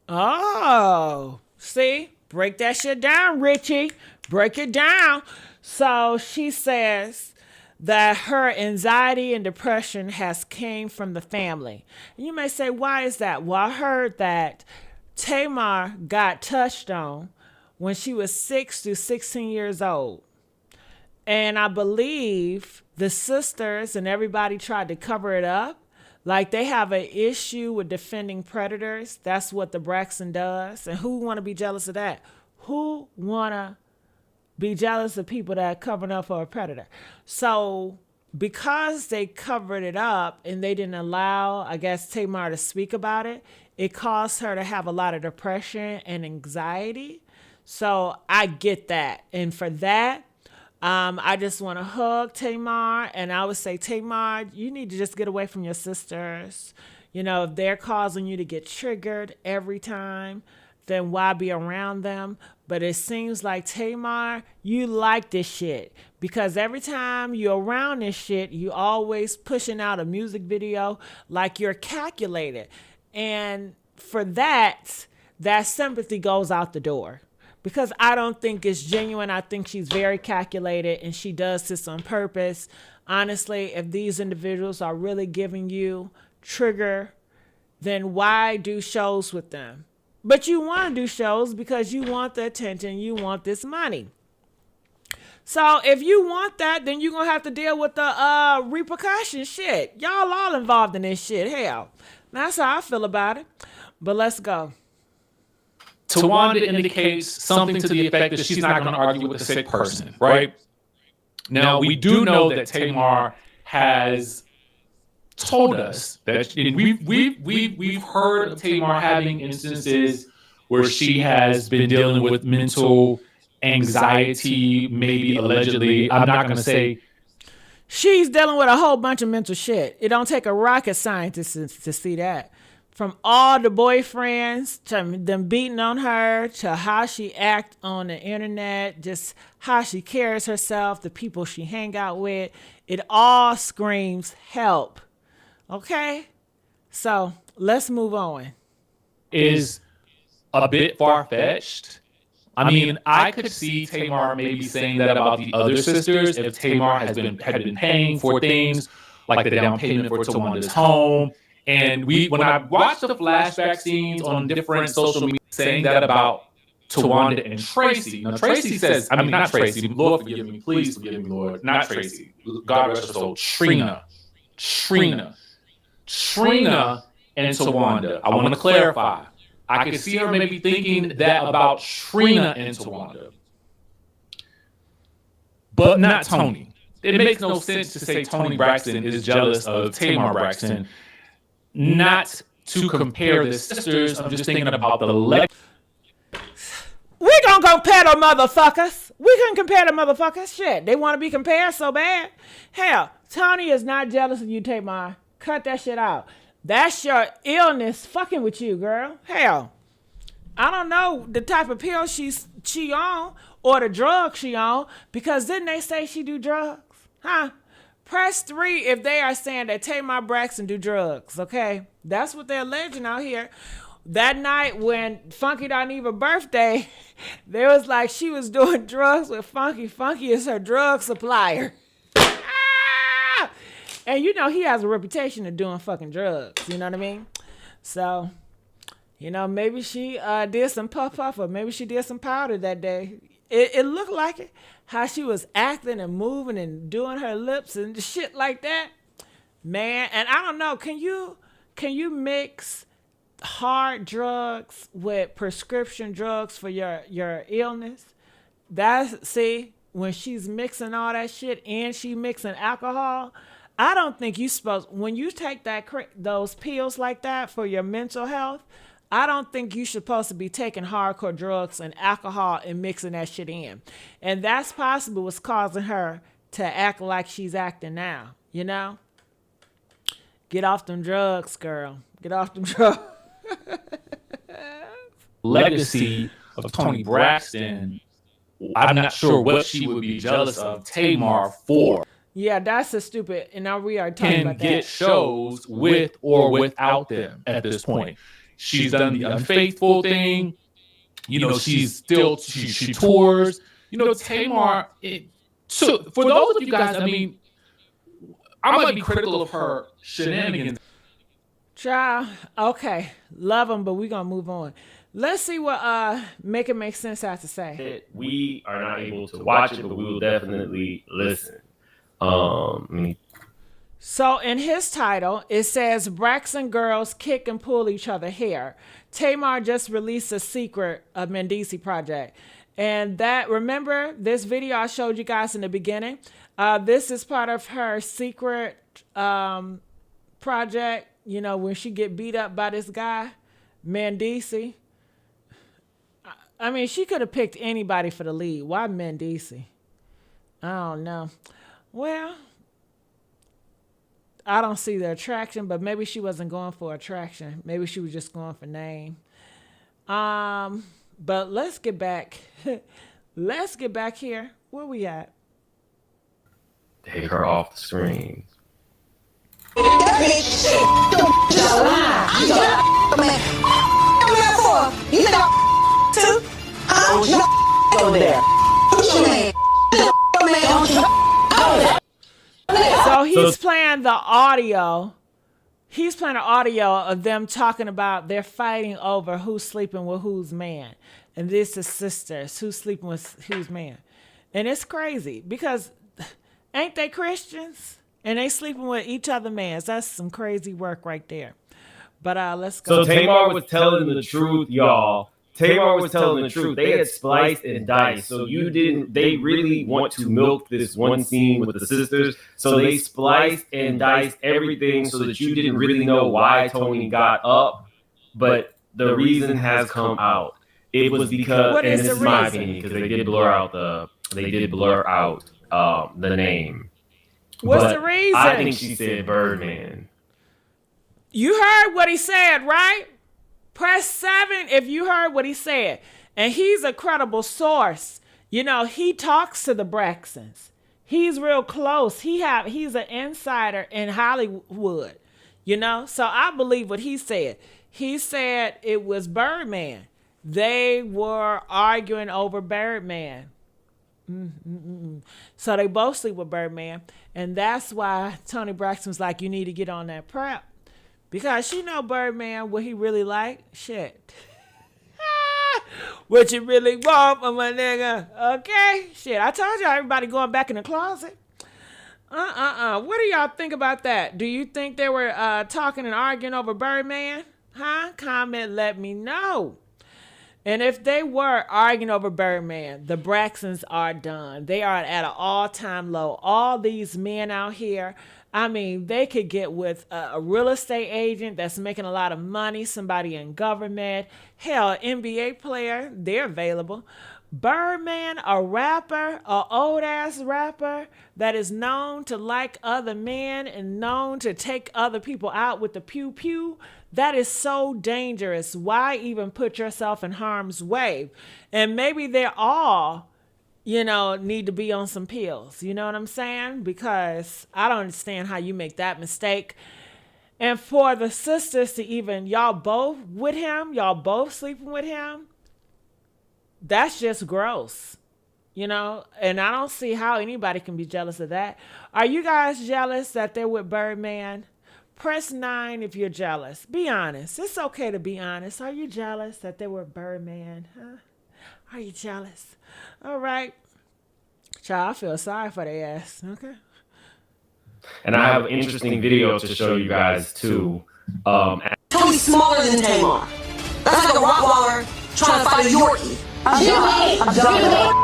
Oh, see? Break that shit down, Richie. Break it down. So she says that her anxiety and depression has came from the family. And you may say, why is that? Well, I heard that Tamar got touched on when she was 6 to 16 years old. And I believe the sisters and everybody tried to cover it up. Like they have an issue with defending predators. That's what the Braxton does. And who want to be jealous of that? Who want to be jealous of people that are covering up for a predator? So because they covered it up and they didn't allow, I guess, Tamar to speak about it, it caused her to have a lot of depression and anxiety. So I get that. And for that, I just want to hug Tamar. And I would say, Tamar, you need to just get away from your sisters. You know, if they're causing you to get triggered every time, then why be around them? But it seems like Tamar, you like this shit because every time you're around this shit, you always pushing out a music video like you're calculated. And for that sympathy goes out the door because I don't think it's genuine. I think she's very calculated and she does this on purpose. Honestly, if these individuals are really giving you trigger, then why do shows with them? But you want to do shows because you want the attention, you want this money. So if you want that, then you're going to have to deal with the repercussion shit. Y'all all involved in this shit. Hell, that's how I feel about it. But let's go. Towanda indicates something to the effect that she's not going to argue with a sick person, right? Now, we do know that Tamar has told us that we've heard of Tamar having instances where she has been dealing with mental anxiety, maybe allegedly. I'm not going to say she's dealing with a whole bunch of mental shit. It don't take a rocket scientist to see that. From all the boyfriends to them beating on her to how she act on the internet, just how she carries herself, the people she hang out with, it all screams help. Okay, so let's move on. Is a bit far-fetched. I mean, I could see Tamar maybe saying that about the other sisters if Tamar had been paying for things like the down payment for Tawanda's home. And when I watched the flashback scenes on different social media saying that about Towanda and Tracy. Now, Tracy says, I mean, not Tracy, Lord forgive me, please forgive me, Lord. Not Tracy. God rest her soul. Trina and Towanda. I want to clarify. I could see her maybe thinking that about Trina and Towanda, but not Toni. It makes no sense to say Toni Braxton is jealous of Tamar Braxton. Not to compare the sisters. I'm just thinking about the legacy. We gonna compare the motherfuckers. We can compare the motherfuckers. Shit, they want to be compared so bad. Hell, Toni is not jealous of you, Tamar. Cut that shit out. That's your illness fucking with you, girl. Hell, I don't know the type of pill she on or the drug she on because didn't they say she do drugs? Huh? Press 3 if they are saying that Tamar Braxton do drugs, okay? That's what they're alleging out here. That night when Funky Darneva's birthday, they was like she was doing drugs with Funky. Funky is her drug supplier. And you know he has a reputation of doing fucking drugs, you know what I mean? So, you know, maybe she did some puff or maybe she did some powder that day. It looked like it. How she was acting and moving and doing her lips and shit like that. Man, and I don't know, can you mix hard drugs with prescription drugs for your illness? See, when she's mixing all that shit and she mixing alcohol, I don't think you supposed, when you take those pills like that for your mental health, I don't think you're supposed to be taking hardcore drugs and alcohol and mixing that shit in. And that's possibly what's causing her to act like she's acting now, you know? Get off them drugs, girl. Get off them drugs. Legacy of Toni Braxton, I'm not sure what she would be jealous of Tamar for. Yeah, that's a stupid, and now we are talking about that. Can get shows with or without them at this point. She's done the unfaithful thing. You know, she's still, she tours. You know, Tamar, so for those of you guys, I mean, I might be critical of her shenanigans. Child, okay. Love them, but we're going to move on. Let's see what Make It Make Sense has to say. We are not able to watch it, but we will definitely listen. So in his title, it says Braxton girls kick and pull each other hair. Tamar just released a secret of Mendecee project. And that, remember this video I showed you guys in the beginning? This is part of her secret project, you know, when she get beat up by this guy, Mendecee. I mean, she could have picked anybody for the lead. Why Mendecee? I don't know. Well, I don't see the attraction, but maybe she wasn't going for attraction. Maybe she was just going for name. But let's get back. Let's get back here. Where we at? Take her off the screen. That bitch shit. Don't lie. You got man. For? You think I'm too? Huh? You over there. So he's playing the audio. He's playing an audio of them talking about they're fighting over who's sleeping with whose man. And this is sisters, who's sleeping with whose man. And it's crazy because ain't they Christians? And they sleeping with each other mans. That's some crazy work right there. But let's go. So Tamar was telling the truth, y'all. Tamar was telling the truth. They had spliced and diced. So they really want to milk this one scene with the sisters. So they spliced and diced everything so that you didn't really know why Toni got up. But the reason has come out. It was because, What and is this the is my reason? opinion, because they did blur out the name. What's But the reason? I think she said Birdman. You heard what he said, right? Press 7 if you heard what he said. And he's a credible source. You know, he talks to the Braxtons. He's real close. He's an insider in Hollywood. You know? So I believe what he said. He said it was Birdman. They were arguing over Birdman. So they both sleep with Birdman. And that's why Toni Braxton's like, you need to get on that prep. Because she know Birdman, what he really like. Shit. What you really want from a nigga. Okay? Shit, I told y'all everybody going back in the closet. What do y'all think about that? Do you think they were talking and arguing over Birdman? Huh? Comment, let me know. And if they were arguing over Birdman, the Braxtons are done. They are at an all-time low. All these men out here, I mean, they could get with a real estate agent that's making a lot of money, somebody in government. Hell, an NBA player, they're available. Birdman, a rapper, a old-ass rapper that is known to like other men and known to take other people out with the pew-pew. That is so dangerous. Why even put yourself in harm's way? And maybe they're all, need to be on some pills. You know what I'm saying? Because I don't understand how you make that mistake. And for the sisters to even, y'all both with him, y'all both sleeping with him, that's just gross. And I don't see how anybody can be jealous of that. Are you guys jealous that they're with Birdman? Press 9 if you're jealous. Be honest. It's okay to be honest. Are you jealous that they were Birdman? Huh? Are you jealous? All right. Child, I feel sorry for their ass. Okay. And I have an interesting video to show you guys too. Tony's smaller than Tamar. That's like a Rottweiler trying to fight a Yorkie. I'm done.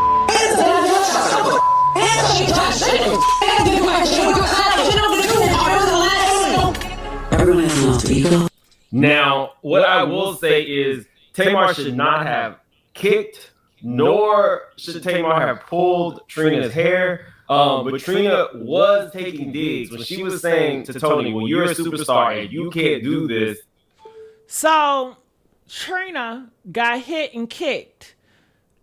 Everyone has an alter ego. Now, what I will say is Tamar should not have kicked, nor should Tamar have pulled Trina's hair. But Trina was taking digs when she was saying to Toni, well, you're a superstar and you can't do this. So Trina got hit and kicked.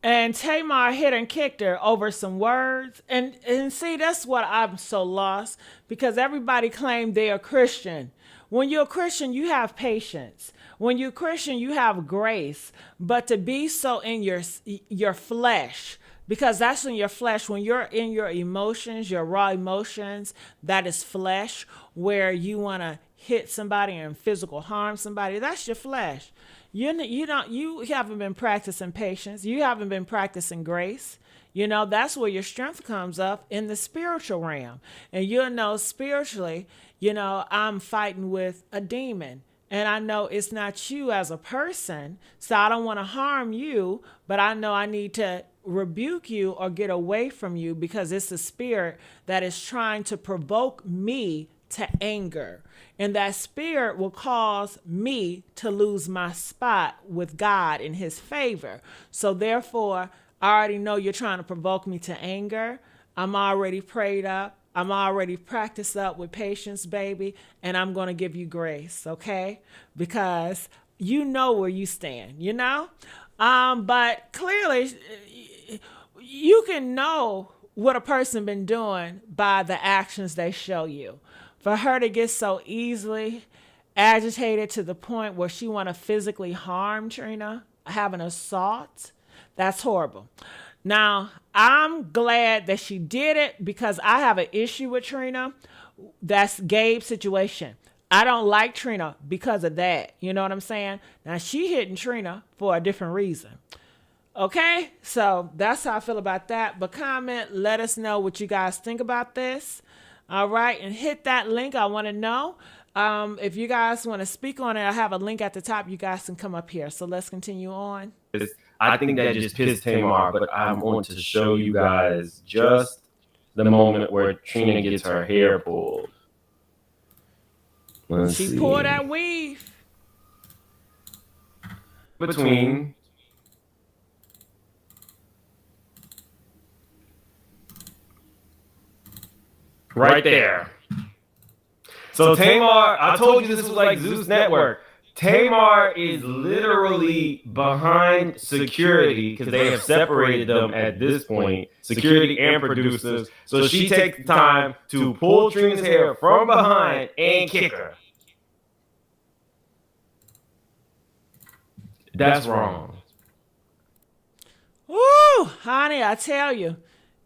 And Tamar hit and kicked her over some words. And see, that's what I'm so lost. Because everybody claimed they're a Christian. When you're a Christian, you have patience. When you're a Christian, you have grace. But to be so in your flesh, because that's in your flesh, when you're in your emotions, your raw emotions, that is flesh, where you want to hit somebody and physical harm somebody, that's your flesh. You haven't been practicing patience. You haven't been practicing grace. That's where your strength comes up in the spiritual realm. And you'll know spiritually, I'm fighting with a demon. And I know it's not you as a person. So I don't want to harm you, but I know I need to rebuke you or get away from you because it's a spirit that is trying to provoke me to anger. And that spirit will cause me to lose my spot with God in his favor. So therefore, I already know you're trying to provoke me to anger. I'm already prayed up. I'm already practiced up with patience, baby. And I'm going to give you grace, okay? Because you know where you stand, you know? But clearly, you can know what a person been doing by the actions they show you. For her to get so easily agitated to the point where she want to physically harm Trina, have an assault, that's horrible. Now, I'm glad that she did it because I have an issue with Trina. That's Gabe's situation. I don't like Trina because of that. You know what I'm saying? Now, she hitting Trina for a different reason. Okay? So that's how I feel about that. But comment, let us know what you guys think about this. All right? And hit that link. I want to know. If you guys want to speak on it, I have a link at the top. You guys can come up here. So let's continue on. I think that just pissed Tamar, but I want to show you guys just the moment where Trina gets her hair pulled. She pulled that weave. Between right there. So Tamar, I told you this was like Zeus Network. Tamar is literally behind security because they have separated them at this point, security and producers. So she takes the time to pull Trina's hair from behind and kick her. That's wrong. Woo, honey, I tell you,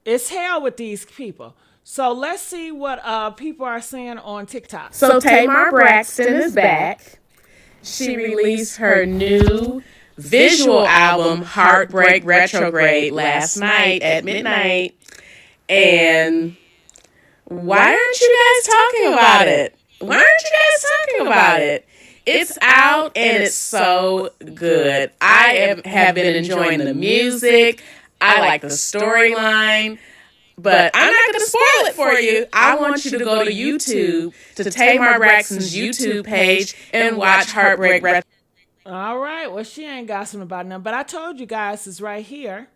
it's hell with these people. So let's see what people are saying on TikTok. So Tamar Braxton is back. She released her new visual album, Heartbreak Retrograde, last night at midnight. And why aren't you guys talking about it? Why aren't you guys talking about it? It's out and it's so good. I have been enjoying the music. I like the storyline. But I'm not going to spoil it for you. I want you to go to YouTube, to Tamar Braxton's YouTube page, and watch Heartbreak Retrograde. All right. Well, she ain't gossiping about nothing. But I told you guys it's right here.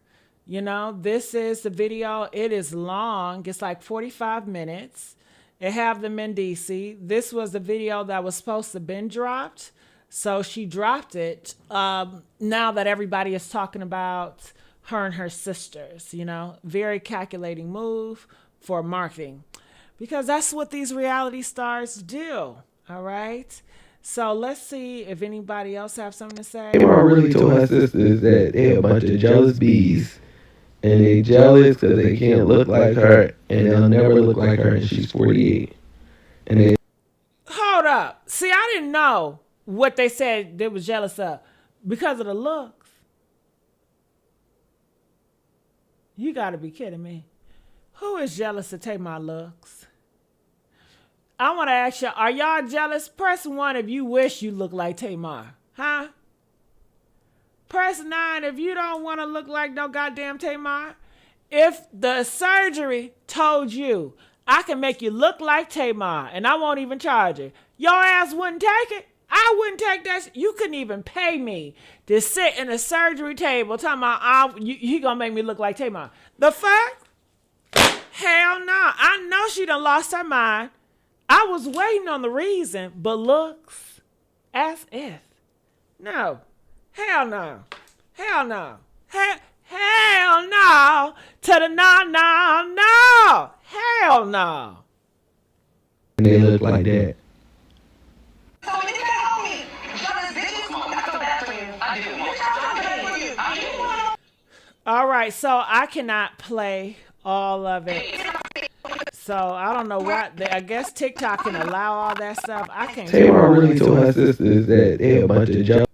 You know, this is the video. It is long. It's like 45 minutes. It have the Mendecee. This was the video that was supposed to have been dropped. So she dropped it now that everybody is talking about her and her sisters, you know, very calculating move for marketing because that's what these reality stars do. All right. So let's see if anybody else have something to say. Tamar really told her sisters that they a bunch of jealous bees and they jealous because they can't look like her and they'll never look like her and she's 48. And they hold up. See, I didn't know what they said they was jealous of because of the looks. You got to be kidding me. Who is jealous to take my looks? I want to ask you, are y'all jealous? Press 1 if you wish you look like Tamar. Huh? Press 9 if you don't want to look like no goddamn Tamar. If the surgery told you, I can make you look like Tamar and I won't even charge you, your ass wouldn't take it. I wouldn't take that. You couldn't even pay me to sit in a surgery table talking about he gonna make me look like Tamar. The fuck? Hell no. I know she done lost her mind. I was waiting on the reason, but looks as if. No. Hell no. Hell no. Hell no. To the no. Hell no. and they look like that. So when you get homie, jealous bitches, I feel bad for you. I do. I do. All right, so I cannot play all of it. So I don't know what. I guess TikTok can allow all that stuff. I can't. Tamar really told her sisters that they a bunch of jealous.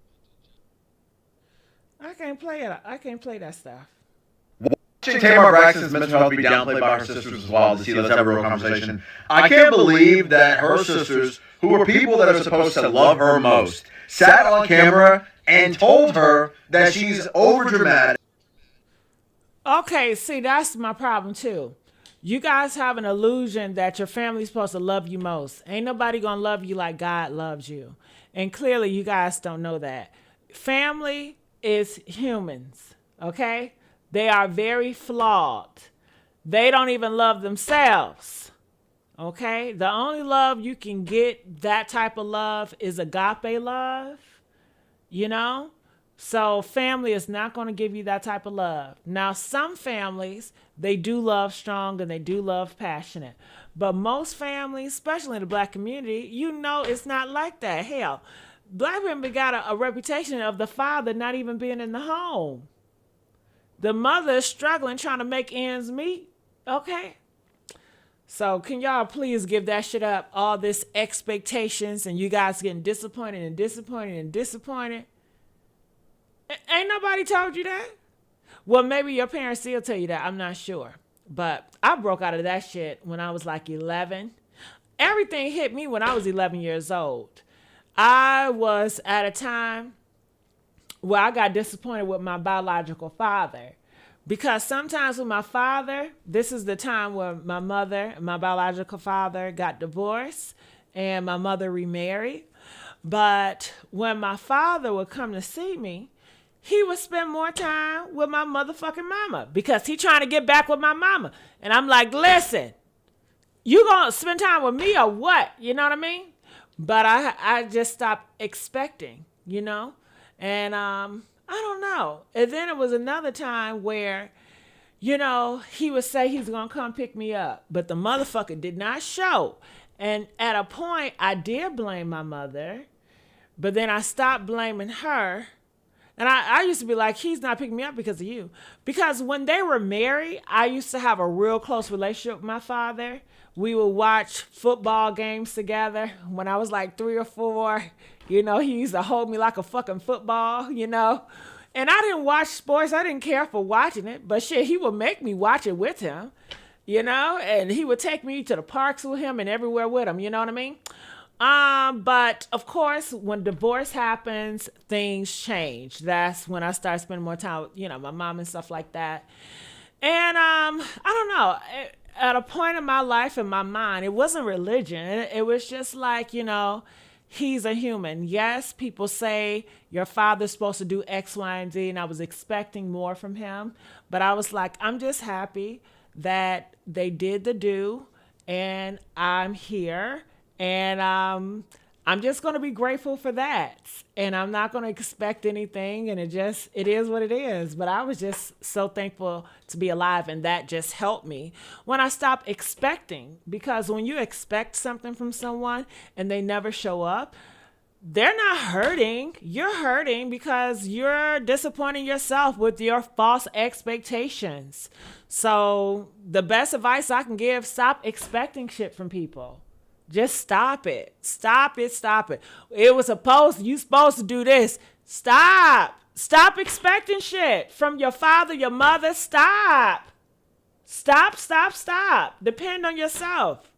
I can't play it. I can't play that stuff. Watching Tamar Braxton's mental health be downplayed by her sisters as well. To see, let's have a real conversation. I can't believe that her sisters, who are people that are supposed to love her most, sat on camera and told her that she's overdramatic. Okay, see, that's my problem too. You guys have an illusion that your family's supposed to love you most. Ain't nobody gonna love you like God loves you. And clearly you guys don't know that. Family is humans, okay? They are very flawed. They don't even love themselves, okay? The only love you can get, that type of love, is agape love. you know? So family is not going to give you that type of love. Now, some families, they do love strong and they do love passionate. But most families, especially in the black community, you know it's not like that. Hell, black women got a reputation of the father not even being in the home. The mother is struggling trying to make ends meet. Okay? So can y'all please give that shit up? All this expectations and you guys getting disappointed and disappointed and disappointed. Ain't nobody told you that? Well, maybe your parents still tell you that. I'm not sure. But I broke out of that shit when I was like 11. Everything hit me when I was 11 years old. I was at a time where I got disappointed with my biological father. Because sometimes with my father, this is the time where my mother and my biological father got divorced and my mother remarried. But when my father would come to see me, he would spend more time with my motherfucking mama because he trying to get back with my mama. And I'm like, listen, you gonna spend time with me or what? You know what I mean? But I just stopped expecting, you know? And I don't know. And then it was another time where, you know, he would say he's gonna come pick me up, but the motherfucker did not show. And at a point, I did blame my mother, but then I stopped blaming her. And I used to be like, he's not picking me up because of you. Because when they were married, I used to have a real close relationship with my father. We would watch football games together when I was like 3 or 4. You know, he used to hold me like a fucking football, you know. And I didn't watch sports. I didn't care for watching it. But shit, he would make me watch it with him, you know. And he would take me to the parks with him and everywhere with him, you know what I mean? But of course, when divorce happens, things change. That's when I start spending more time with, you know, my mom and stuff like that. And, I don't know, at a point in my life, in my mind, it wasn't religion. It was just like, you know, he's a human. Yes, people say your father's supposed to do X, Y, and Z, and I was expecting more from him. But I was like, I'm just happy that they did the do, and I'm here. And I'm just going to be grateful for that. And I'm not going to expect anything. And it is what it is. But I was just so thankful to be alive. And that just helped me when I stopped expecting. Because when you expect something from someone and they never show up, they're not hurting. You're hurting because you're disappointing yourself with your false expectations. So the best advice I can give, stop expecting shit from people. Just stop it. Stop it. Stop it. You supposed to do this. Stop. Stop expecting shit from your father, your mother. Stop. Stop. Depend on yourself.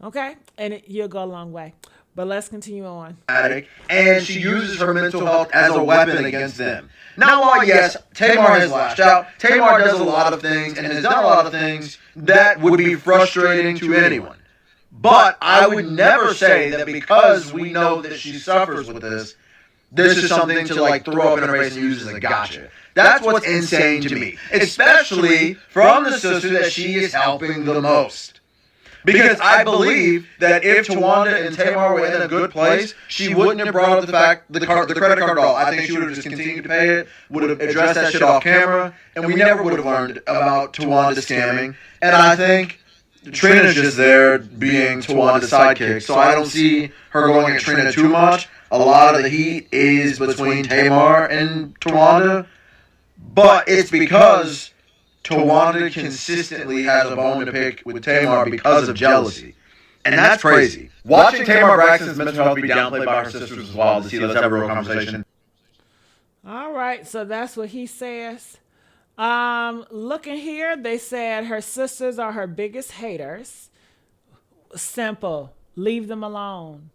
Okay? And you'll go a long way. But let's continue on. And she uses her mental health as a weapon against them. Now, while yes, Tamar has lashed out, Tamar does a lot of things and has done a lot of things that would be frustrating to anyone. But I would never say that because we know that she suffers with this is something to like throw up in her face and use as a gotcha. That's what's insane to me, especially from the sister that she is helping the most. Because I believe that if Towanda and Tamar were in a good place, she wouldn't have brought up the credit card at all. I think she would have just continued to pay it, would have addressed that shit off camera, and we never would have learned about Towanda scamming. And I think Trina's just there being Tawanda's sidekick, so I don't see her going at Trina too much. A lot of the heat is between Tamar and Towanda, but it's because Towanda consistently has a bone to pick with Tamar because of jealousy. And that's crazy. Watching Tamar Braxton's mental health be downplayed by her sisters was wild to see. Let's have a real conversation. All right, so that's what he says. Looking here, they said her sisters are her biggest haters. Simple. Leave them alone.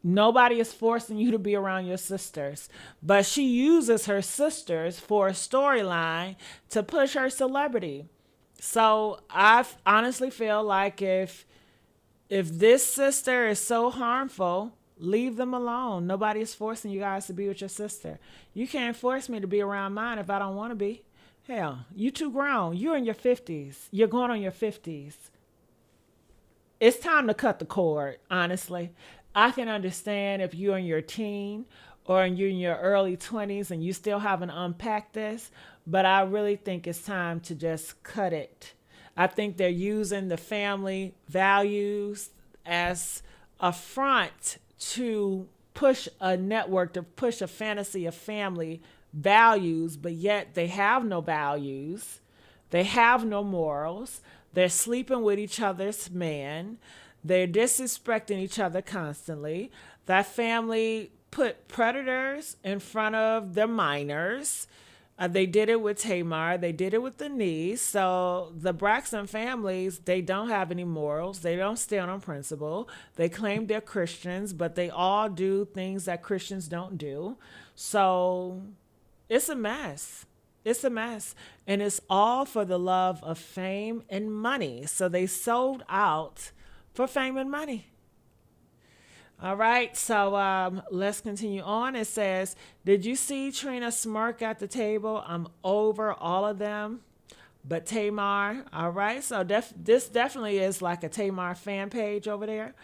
Nobody is forcing you to be around your sisters, but she uses her sisters for a storyline to push her celebrity. So I honestly feel like if this sister is so harmful, leave them alone. Nobody is forcing you guys to be with your sister. You can't force me to be around mine if I don't want to be. Hell, you too grown. You're in your 50s. You're going on your 50s. It's time to cut the cord, honestly. I can understand if you're in your teen or you're in your early 20s and you still haven't unpacked this, but I really think it's time to just cut it. I think they're using the family values as a front to push a network, to push a fantasy of family values, but yet they have no values. They have no morals. They're sleeping with each other's men. They're disrespecting each other constantly. That family put predators in front of their minors. They did it with Tamar. They did it with the niece. So the Braxton families, they don't have any morals. They don't stand on principle. They claim they're Christians, but they all do things that Christians don't do. So it's a mess. It's a mess. And it's all for the love of fame and money. So they sold out for fame and money. All right, so let's continue on. It says, did you see Trina smirk at the table? I'm over all of them but Tamar. All right, so this definitely is like a Tamar fan page over there.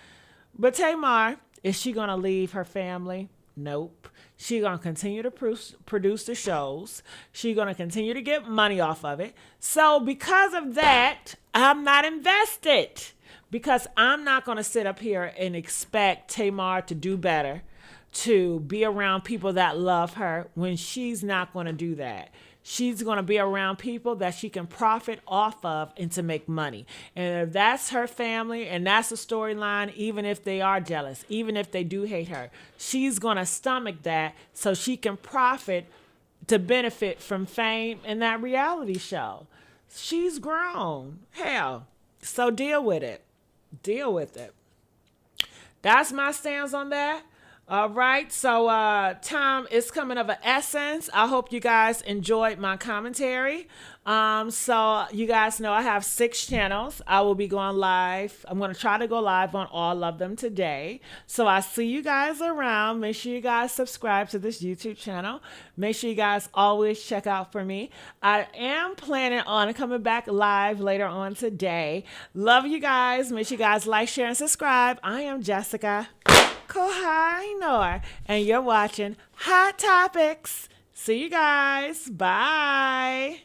But Tamar, is she going to leave her family? Nope. She going to continue to produce the shows. She going to continue to get money off of it. So because of that, I'm not invested. Because I'm not going to sit up here and expect Tamar to do better, to be around people that love her when she's not going to do that. She's going to be around people that she can profit off of and to make money. And if that's her family and that's the storyline, even if they are jealous, even if they do hate her, she's going to stomach that so she can profit to benefit from fame in that reality show. She's grown. Hell. So deal with it. Deal with it. That's my stance on that. All right, so time is coming of an essence. I hope you guys enjoyed my commentary. So you guys know I have 6 channels. I will be going live. I'm going to try to go live on all of them today. So I see you guys around. Make sure you guys subscribe to this YouTube channel. Make sure you guys always check out for me. I am planning on coming back live later on today. Love you guys. Make sure you guys like, share, and subscribe. I am Jessica Kohainor, and you're watching Hot Topics. See you guys. Bye.